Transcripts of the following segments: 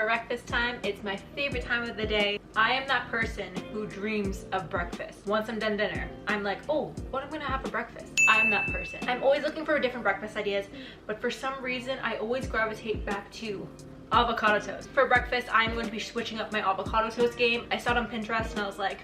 breakfast time. It's my favorite time of the day. I am that person who dreams of breakfast. Once I'm done dinner, I'm like, oh, what am I gonna have for breakfast? I am that person. I'm always looking for different breakfast ideas, but for some reason, I always gravitate back to avocado toast. For breakfast, I'm going to be switching up my avocado toast game. I saw it on Pinterest and I was like,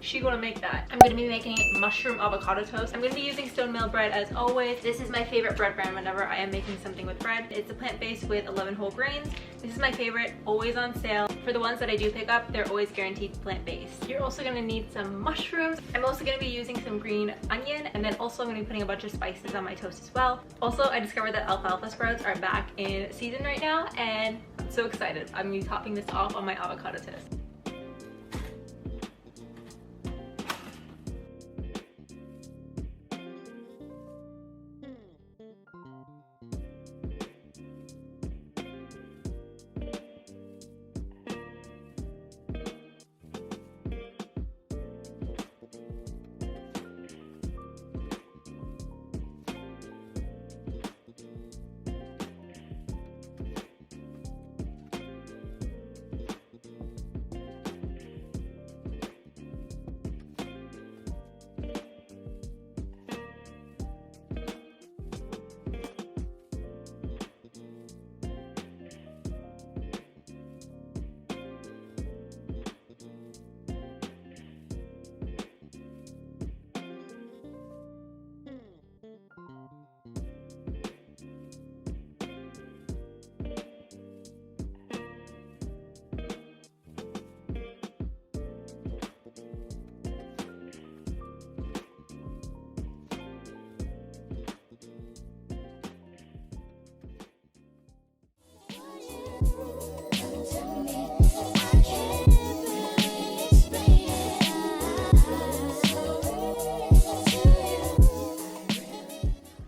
she gonna make that. I'm gonna be making mushroom avocado toast. I'm gonna be using stone meal bread as always. This is my favorite bread brand whenever I am making something with bread. It's a plant-based with 11 whole grains. This is my favorite, always on sale. For the ones that I do pick up, they're always guaranteed plant-based. You're also gonna need some mushrooms. I'm also gonna be using some green onion, and then also I'm gonna be putting a bunch of spices on my toast as well. Also, I discovered that alfalfa sprouts are back in season right now, and I'm so excited. I'm gonna be topping this off on my avocado toast.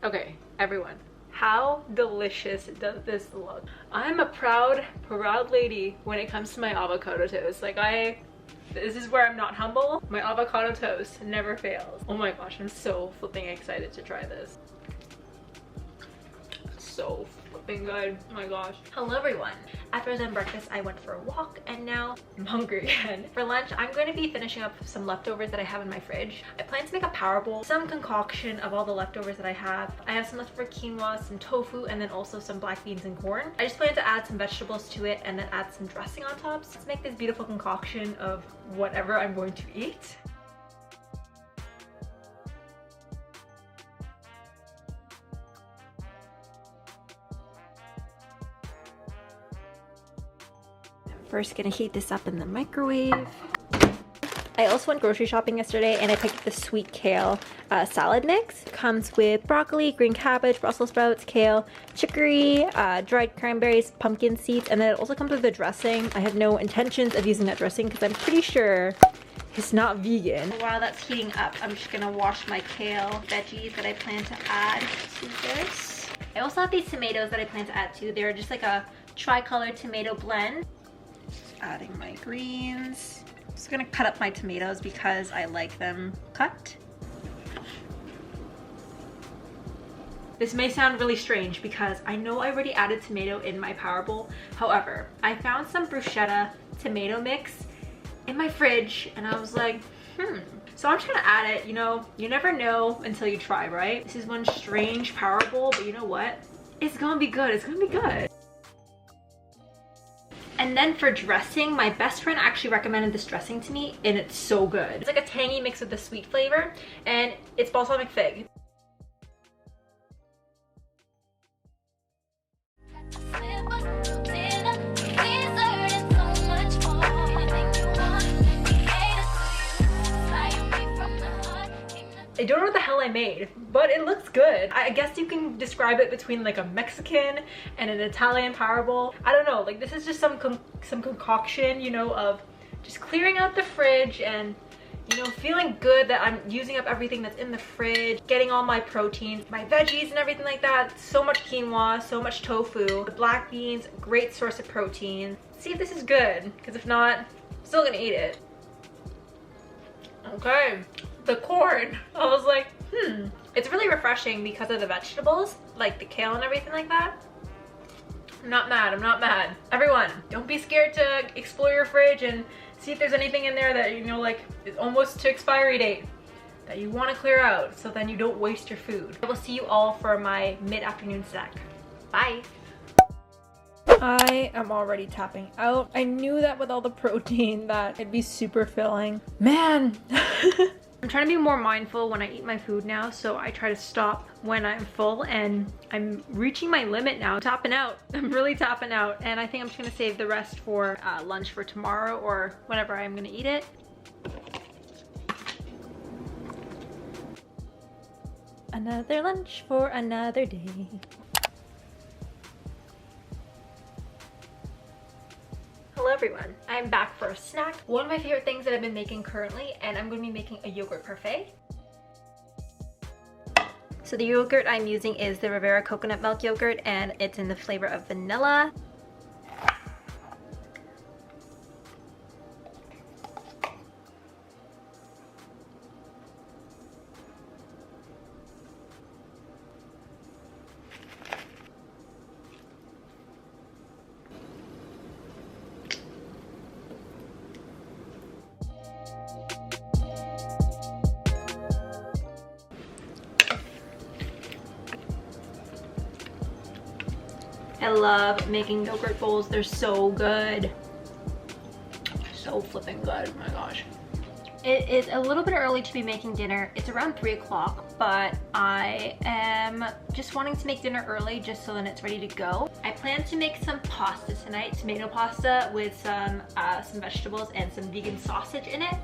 Okay, everyone, how delicious does this look? I'm a proud lady when it comes to my avocado toast. Like this is where I'm not humble. My avocado toast never fails. Oh my gosh, I'm so flipping excited to try this. So flipping good, oh my gosh. Hello everyone. After I was done breakfast, I went for a walk and now I'm hungry again. For lunch, I'm going to be finishing up some leftovers that I have in my fridge. I plan to make a power bowl, some concoction of all the leftovers that I have. I have some leftover quinoa, some tofu, and then also some black beans and corn. I just plan to add some vegetables to it and then add some dressing on top. Let's make this beautiful concoction of whatever I'm going to eat. First, gonna heat this up in the microwave. I also went grocery shopping yesterday and I picked up the sweet kale salad mix. It comes with broccoli, green cabbage, Brussels sprouts, kale, chicory, dried cranberries, pumpkin seeds, and then it also comes with a dressing. I have no intentions of using that dressing because I'm pretty sure it's not vegan. While that's heating up, I'm just gonna wash my kale veggies that I plan to add to this. I also have these tomatoes that I plan to add to. They're just like a tricolor tomato blend. Adding my greens. I'm just gonna cut up my tomatoes because I like them cut. This may sound really strange because I know I already added tomato in my power bowl. However, I found some bruschetta tomato mix in my fridge and I was like, So I'm just gonna add it. You know, you never know until you try, right? This is one strange power bowl, but you know what? It's gonna be good, it's gonna be good. And then for dressing, my best friend actually recommended this dressing to me and it's so good. It's like a tangy mix with a sweet flavor and it's balsamic fig. I don't know what the hell I made, but it looks good. I guess you can describe it between like a Mexican and an Italian power bowl. I don't know, like this is just some concoction, you know, of just clearing out the fridge and, you know, feeling good that I'm using up everything that's in the fridge, getting all my protein, my veggies and everything like that. So much quinoa, so much tofu, the black beans, great source of protein. See if this is good, because if not, I'm still gonna eat it. Okay. The corn, I was like, it's really refreshing because of the vegetables, like the kale and everything like that. I'm not mad, I'm not mad. Everyone, don't be scared to explore your fridge and see if there's anything in there that, you know, like, is almost to expiry date that you want to clear out, so then you don't waste your food. I will see you all for my mid-afternoon snack. Bye. I am already tapping out. I knew that with all the protein that it'd be super filling. Man! I'm trying to be more mindful when I eat my food now, so I try to stop when I'm full, and I'm reaching my limit now. I'm tapping out. I'm really tapping out, and I think I'm just gonna save the rest for lunch for tomorrow or whenever I'm gonna eat it. Another lunch for another day. Hello everyone, I'm back for a snack. One of my favorite things that I've been making currently, and I'm going to be making a yogurt parfait. So the yogurt I'm using is the Rivera coconut milk yogurt, and it's in the flavor of vanilla. I love making yogurt bowls. They're so good. So flipping good, oh my gosh. It is a little bit early to be making dinner. It's around 3 o'clock, but I am just wanting to make dinner early just so then it's ready to go. I plan to make some pasta tonight, tomato pasta with some vegetables and some vegan sausage in it.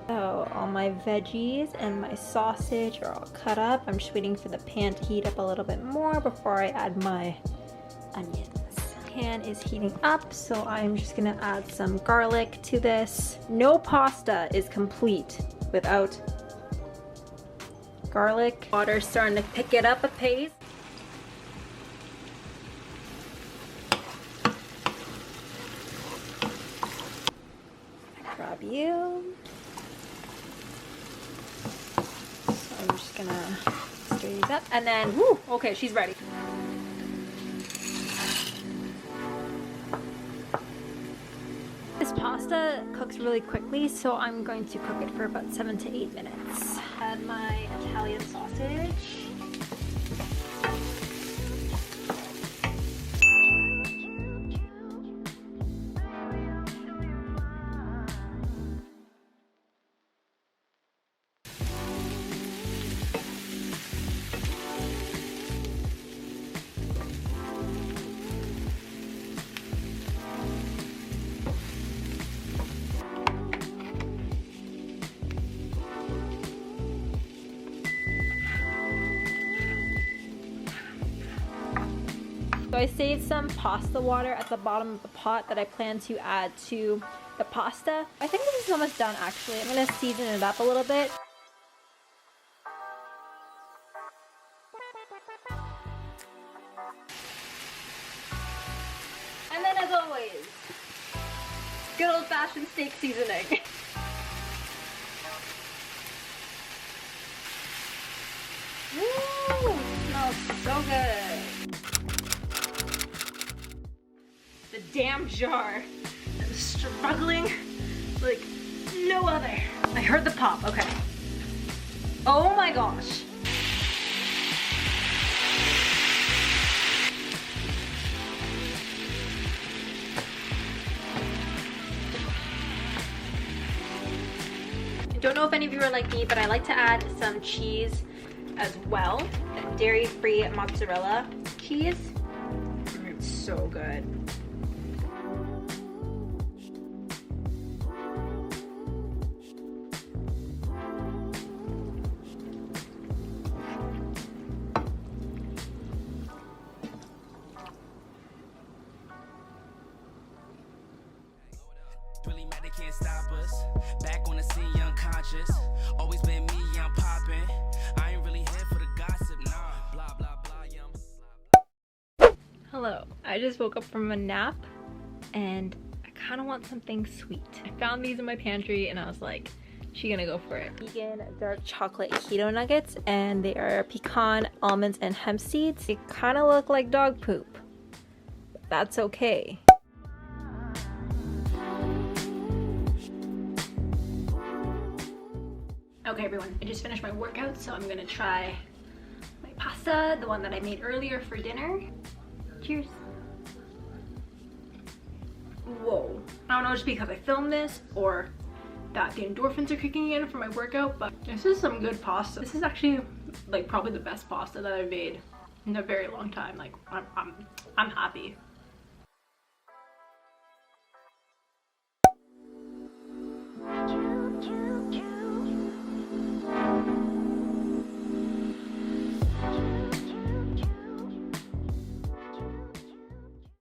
So all my veggies and my sausage are all cut up. I'm just waiting for the pan to heat up a little bit more before I add my onions. Pan is heating up, so I'm just gonna add some garlic to this. No pasta is complete without garlic. Water's starting to pick it up a pace. Grab you. I'm just gonna stir these up, and then, whoo, okay, she's ready. This pasta cooks really quickly, so I'm going to cook it for about 7 to 8 minutes. Add my Italian sausage. So I saved some pasta water at the bottom of the pot that I plan to add to the pasta. I think this is almost done actually. I'm gonna season it up a little bit. And then as always, good old-fashioned steak seasoning. Woo! Smells so good. The damn jar. I'm struggling like no other. I heard the pop, okay. Oh my gosh. I don't know if any of you are like me, but I like to add some cheese as well. Dairy-free mozzarella cheese. It's so good. I just woke up from a nap and I kind of want something sweet. I found these in my pantry and I was like, she gonna go for it. Vegan dark chocolate keto nuggets, and they are pecan, almonds, and hemp seeds. They kind of look like dog poop, but that's okay. Okay everyone, I just finished my workout, so I'm gonna try my pasta, the one that I made earlier for dinner. Cheers. Whoa. I don't know if it's because I filmed this or that the endorphins are kicking in for my workout, but this is some good pasta. This is actually like probably the best pasta that I've made in a very long time. Like I'm happy.